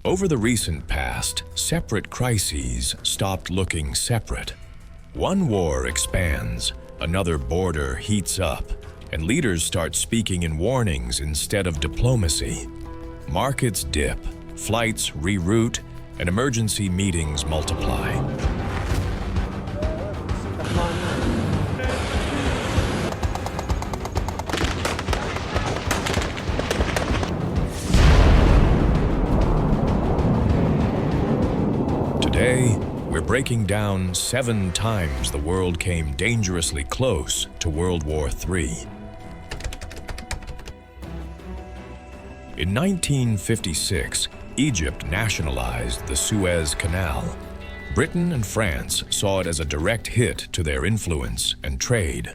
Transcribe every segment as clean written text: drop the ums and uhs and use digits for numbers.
Over the recent past, separate crises stopped looking separate. One war expands, another border heats up, and leaders start speaking in warnings instead of diplomacy. Markets dip, flights reroute, and emergency meetings multiply. Today, we're breaking down 7 times the world came dangerously close to World War III. In 1956, Egypt nationalized the Suez Canal. Britain and France saw it as a direct hit to their influence and trade.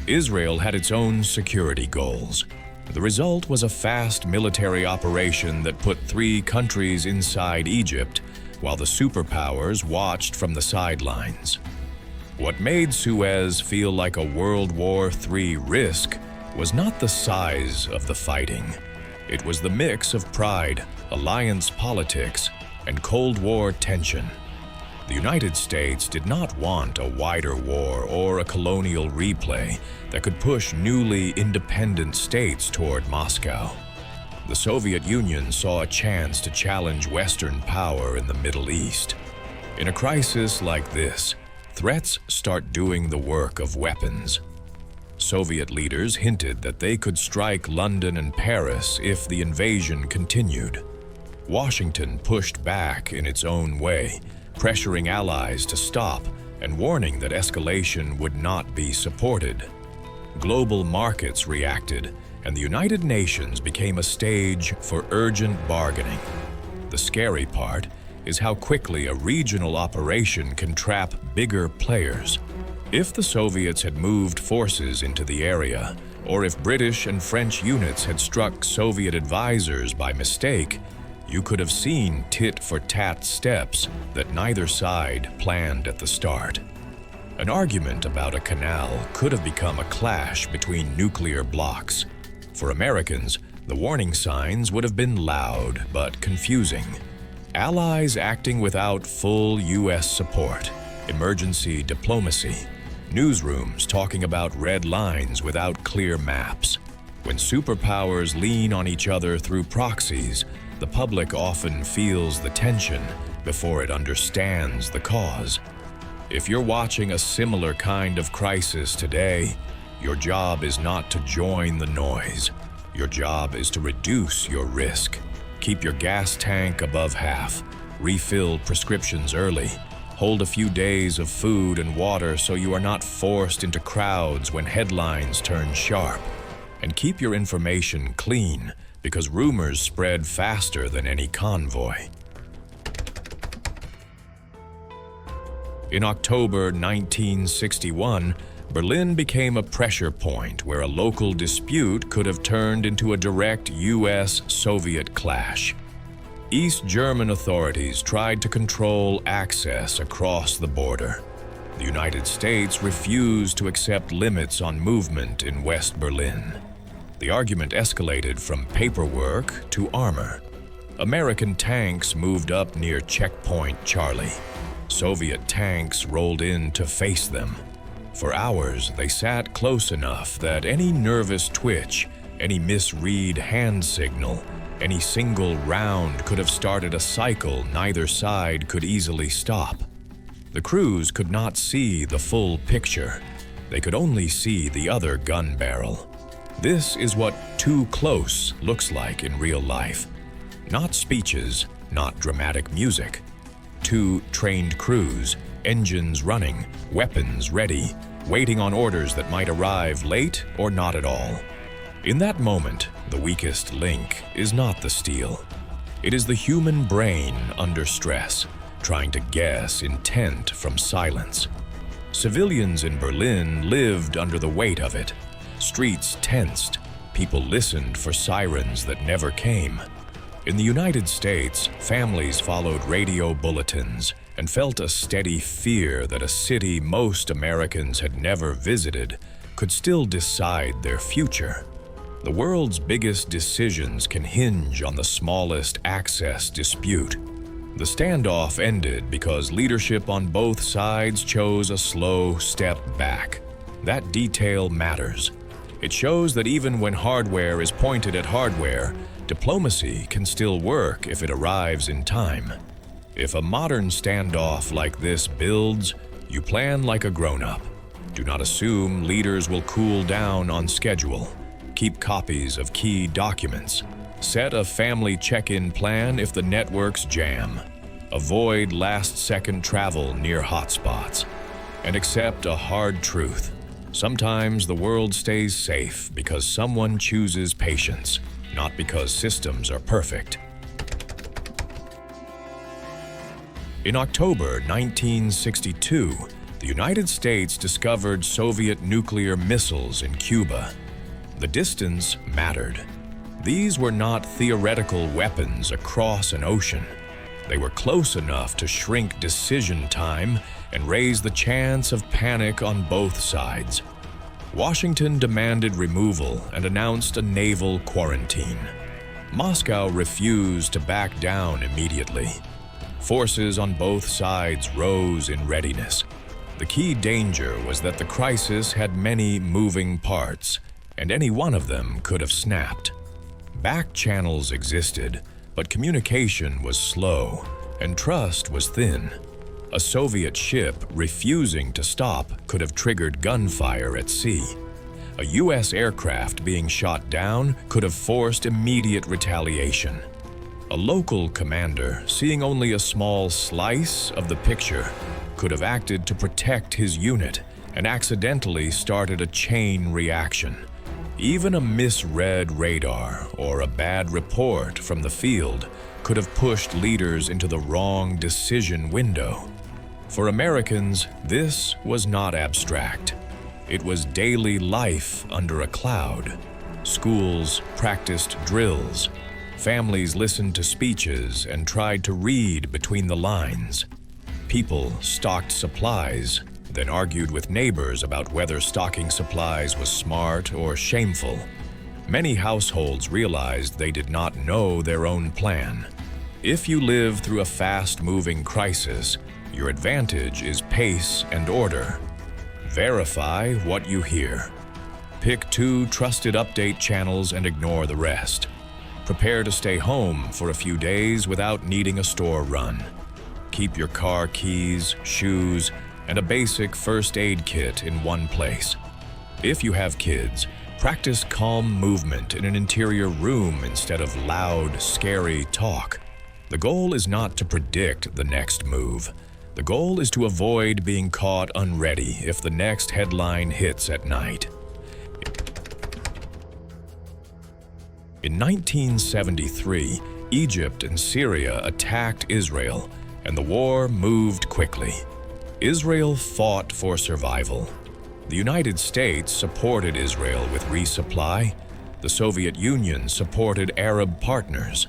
Israel had its own security goals. The result was a fast military operation that put 3 countries inside Egypt, while the superpowers watched from the sidelines. What made Suez feel like a World War III risk was not the size of the fighting. It was the mix of pride, alliance politics, and Cold War tension. The United States did not want a wider war or a colonial replay that could push newly independent states toward Moscow. The Soviet Union saw a chance to challenge Western power in the Middle East. In a crisis like this, threats start doing the work of weapons. Soviet leaders hinted that they could strike London and Paris if the invasion continued. Washington pushed back in its own way, pressuring allies to stop and warning that escalation would not be supported. Global markets reacted, and the United Nations became a stage for urgent bargaining. The scary part is how quickly a regional operation can trap bigger players. If the Soviets had moved forces into the area, or if British and French units had struck Soviet advisors by mistake, you could have seen tit-for-tat steps that neither side planned at the start. An argument about a canal could have become a clash between nuclear blocs. For Americans, the warning signs would have been loud but confusing. Allies acting without full U.S. support, emergency diplomacy, newsrooms talking about red lines without clear maps. When superpowers lean on each other through proxies, the public often feels the tension before it understands the cause. If you're watching a similar kind of crisis today, your job is not to join the noise. Your job is to reduce your risk. Keep your gas tank above half. Refill prescriptions early. Hold a few days of food and water so you are not forced into crowds when headlines turn sharp. And keep your information clean, because rumors spread faster than any convoy. In October 1961, Berlin became a pressure point where a local dispute could have turned into a direct US-Soviet clash. East German authorities tried to control access across the border. The United States refused to accept limits on movement in West Berlin. The argument escalated from paperwork to armor. American tanks moved up near Checkpoint Charlie. Soviet tanks rolled in to face them. For hours, they sat close enough that any nervous twitch, any misread hand signal, any single round could have started a cycle neither side could easily stop. The crews could not see the full picture. They could only see the other gun barrel. This is what too close looks like in real life. Not speeches, not dramatic music. 2 trained crews, engines running, weapons ready, waiting on orders that might arrive late or not at all. In that moment, the weakest link is not the steel. It is the human brain under stress, trying to guess intent from silence. Civilians in Berlin lived under the weight of it. Streets tensed. People listened for sirens that never came. In the United States, families followed radio bulletins and felt a steady fear that a city most Americans had never visited could still decide their future. The world's biggest decisions can hinge on the smallest access dispute. The standoff ended because leadership on both sides chose a slow step back. That detail matters. It shows that even when hardware is pointed at hardware, diplomacy can still work if it arrives in time. If a modern standoff like this builds, you plan like a grown-up. Do not assume leaders will cool down on schedule. Keep copies of key documents. Set a family check-in plan if the networks jam. Avoid last-second travel near hotspots. And accept a hard truth. Sometimes the world stays safe because someone chooses patience, not because systems are perfect. In October 1962, the United States discovered Soviet nuclear missiles in Cuba. The distance mattered. These were not theoretical weapons across an ocean. They were close enough to shrink decision time and raise the chance of panic on both sides. Washington demanded removal and announced a naval quarantine. Moscow refused to back down immediately. Forces on both sides rose in readiness. The key danger was that the crisis had many moving parts, and any one of them could have snapped. Back channels existed, but communication was slow, and trust was thin. A Soviet ship refusing to stop could have triggered gunfire at sea. A U.S. aircraft being shot down could have forced immediate retaliation. A local commander, seeing only a small slice of the picture, could have acted to protect his unit and accidentally started a chain reaction. Even a misread radar or a bad report from the field could have pushed leaders into the wrong decision window. For Americans, this was not abstract. It was daily life under a cloud. Schools practiced drills. Families listened to speeches and tried to read between the lines. People stocked supplies, then argued with neighbors about whether stocking supplies was smart or shameful. Many households realized they did not know their own plan. If you live through a fast-moving crisis, your advantage is pace and order. Verify what you hear. Pick 2 trusted update channels and ignore the rest. Prepare to stay home for a few days without needing a store run. Keep your car keys, shoes, and a basic first aid kit in one place. If you have kids, practice calm movement in an interior room instead of loud, scary talk. The goal is not to predict the next move. The goal is to avoid being caught unready if the next headline hits at night. In 1973, Egypt and Syria attacked Israel, and the war moved quickly. Israel fought for survival. The United States supported Israel with resupply. The Soviet Union supported Arab partners.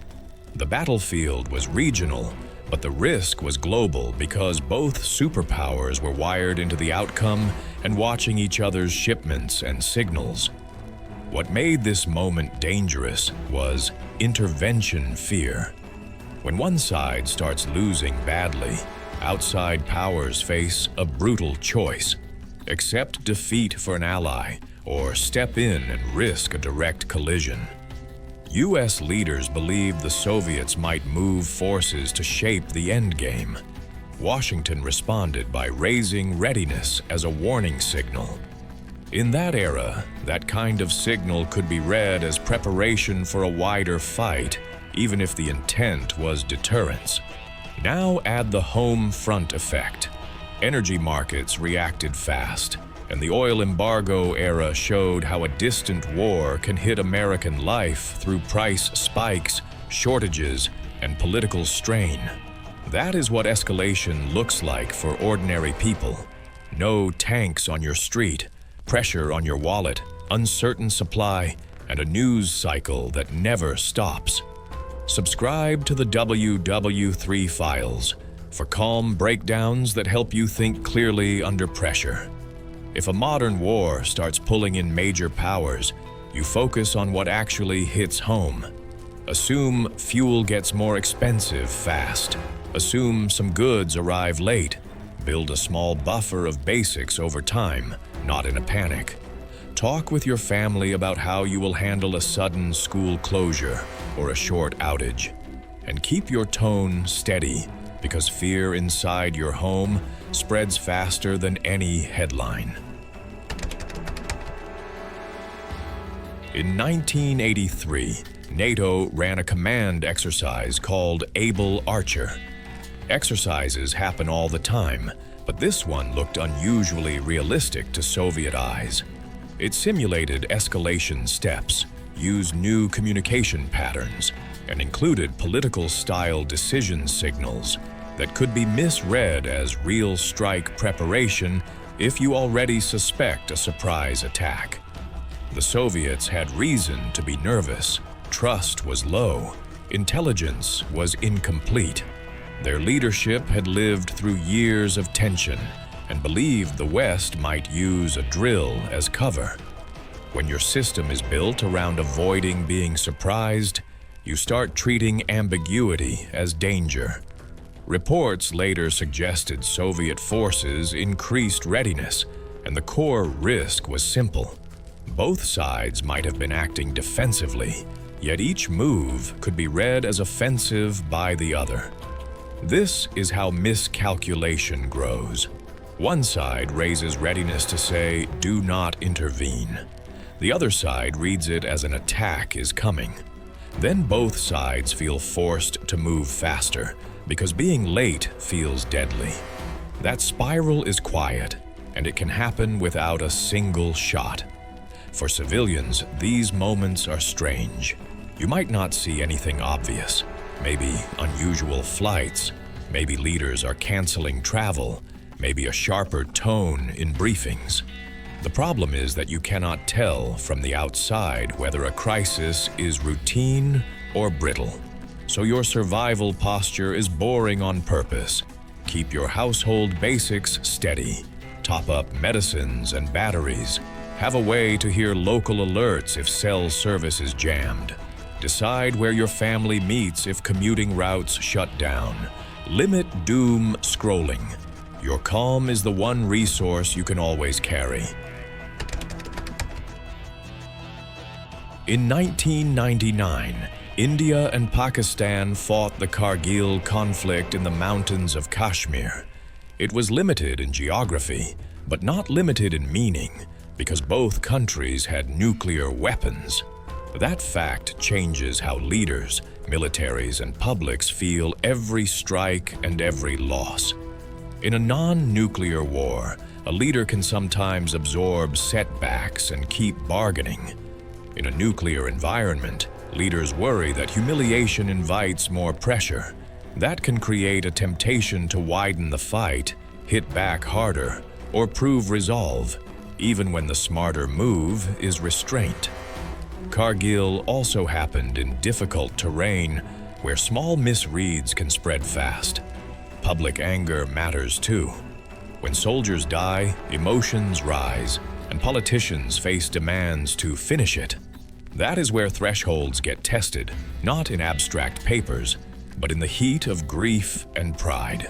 The battlefield was regional, but the risk was global because both superpowers were wired into the outcome and watching each other's shipments and signals. What made this moment dangerous was intervention fear. When one side starts losing badly, outside powers face a brutal choice: accept defeat for an ally or step in and risk a direct collision. U.S. leaders believed the Soviets might move forces to shape the endgame. Washington responded by raising readiness as a warning signal. In that era, that kind of signal could be read as preparation for a wider fight, even if the intent was deterrence. Now add the home front effect. Energy markets reacted fast, and the oil embargo era showed how a distant war can hit American life through price spikes, shortages, and political strain. That is what escalation looks like for ordinary people. No tanks on your street, pressure on your wallet, uncertain supply, and a news cycle that never stops. Subscribe to the WW3 Files for calm breakdowns that help you think clearly under pressure. If a modern war starts pulling in major powers, You focus on what actually hits home. Assume fuel gets more expensive fast. Assume some goods arrive late. Build a small buffer of basics over time, not in a panic. Talk with your family about how you will handle a sudden school closure or a short outage. And keep your tone steady, because fear inside your home spreads faster than any headline. In 1983, NATO ran a command exercise called Able Archer. Exercises happen all the time, but this one looked unusually realistic to Soviet eyes. It simulated escalation steps, used new communication patterns, and included political-style decision signals that could be misread as real strike preparation if you already suspect a surprise attack. The Soviets had reason to be nervous. Trust was low. Intelligence was incomplete. Their leadership had lived through years of tension and believed the West might use a drill as cover. When your system is built around avoiding being surprised, you start treating ambiguity as danger. Reports later suggested Soviet forces increased readiness, and the core risk was simple. Both sides might have been acting defensively, yet each move could be read as offensive by the other. This is how miscalculation grows. One side raises readiness to say, "Do not intervene." The other side reads it as an attack is coming. Then both sides feel forced to move faster, because being late feels deadly. That spiral is quiet, and it can happen without a single shot. For civilians, these moments are strange. You might not see anything obvious. Maybe unusual flights, maybe leaders are canceling travel, maybe a sharper tone in briefings. The problem is that you cannot tell from the outside whether a crisis is routine or brittle. So your survival posture is boring on purpose. Keep your household basics steady. Top up medicines and batteries. Have a way to hear local alerts if cell service is jammed. Decide where your family meets if commuting routes shut down. Limit doom scrolling. Your calm is the one resource you can always carry. In 1999, India and Pakistan fought the Kargil conflict in the mountains of Kashmir. It was limited in geography, but not limited in meaning, because both countries had nuclear weapons. That fact changes how leaders, militaries, and publics feel every strike and every loss. In a non-nuclear war, a leader can sometimes absorb setbacks and keep bargaining. In a nuclear environment, leaders worry that humiliation invites more pressure. That can create a temptation to widen the fight, hit back harder, or prove resolve, even when the smarter move is restraint. Kargil also happened in difficult terrain where small misreads can spread fast. Public anger matters too. When soldiers die, emotions rise, and politicians face demands to finish it. That is where thresholds get tested, not in abstract papers, but in the heat of grief and pride.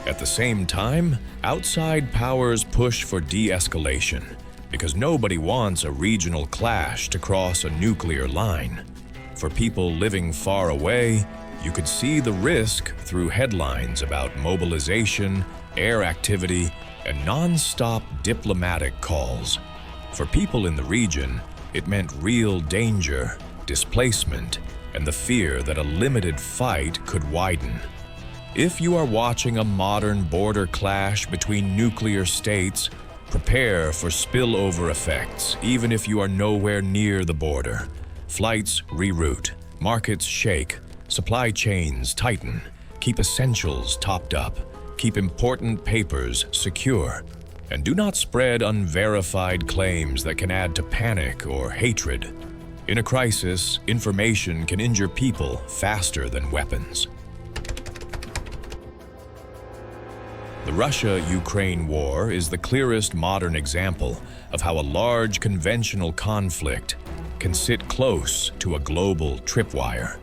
At the same time, outside powers push for de-escalation, because nobody wants a regional clash to cross a nuclear line. For people living far away, you could see the risk through headlines about mobilization, air activity, and non-stop diplomatic calls. For people in the region, it meant real danger, displacement, and the fear that a limited fight could widen. If you are watching a modern border clash between nuclear states, prepare for spillover effects, even if you are nowhere near the border. Flights reroute, markets shake, supply chains tighten, keep essentials topped up, keep important papers secure, and do not spread unverified claims that can add to panic or hatred. In a crisis, information can injure people faster than weapons. The Russia-Ukraine war is the clearest modern example of how a large conventional conflict can sit close to a global tripwire.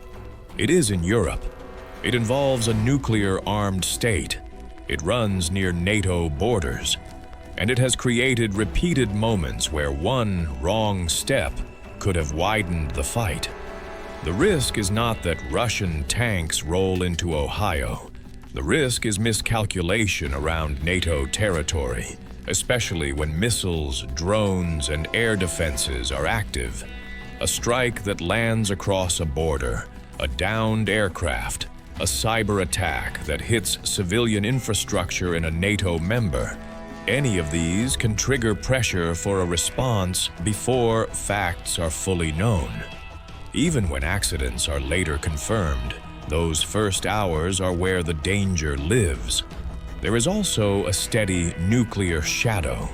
It is in Europe. It involves a nuclear-armed state. It runs near NATO borders. And it has created repeated moments where one wrong step could have widened the fight. The risk is not that Russian tanks roll into Ohio. The risk is miscalculation around NATO territory, especially when missiles, drones, and air defenses are active. A strike that lands across a border, a downed aircraft, a cyber attack that hits civilian infrastructure in a NATO member. Any of these can trigger pressure for a response before facts are fully known. Even when accidents are later confirmed, those first hours are where the danger lives. There is also a steady nuclear shadow.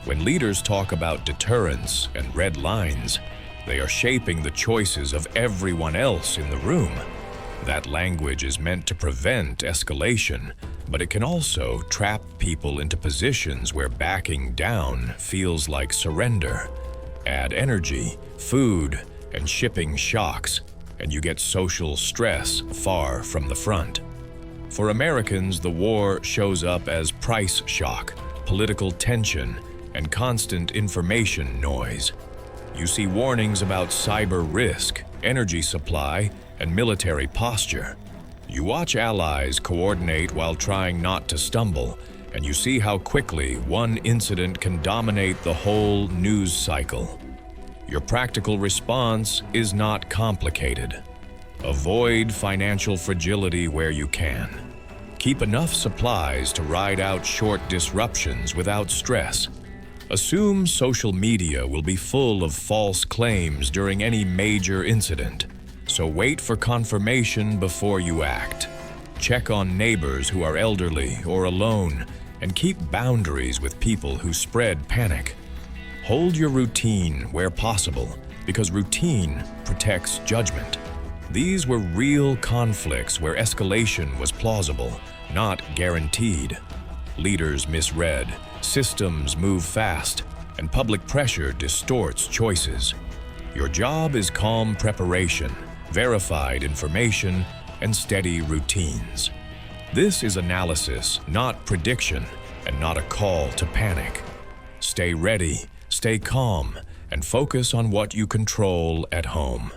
When leaders talk about deterrence and red lines, they are shaping the choices of everyone else in the room. That language is meant to prevent escalation, but it can also trap people into positions where backing down feels like surrender. Add energy, food, and shipping shocks, and you get social stress far from the front. For Americans, the war shows up as price shock, political tension, and constant information noise. You see warnings about cyber risk, energy supply, and military posture. You watch allies coordinate while trying not to stumble, and you see how quickly one incident can dominate the whole news cycle. Your practical response is not complicated. Avoid financial fragility where you can. Keep enough supplies to ride out short disruptions without stress. Assume social media will be full of false claims during any major incident. So wait for confirmation before you act. Check on neighbors who are elderly or alone, and keep boundaries with people who spread panic. Hold your routine where possible, because routine protects judgment. These were real conflicts where escalation was plausible, not guaranteed. Leaders misread, systems move fast, and public pressure distorts choices. Your job is calm preparation, verified information, and steady routines. This is analysis, not prediction, and not a call to panic. Stay ready, stay calm, and focus on what you control at home.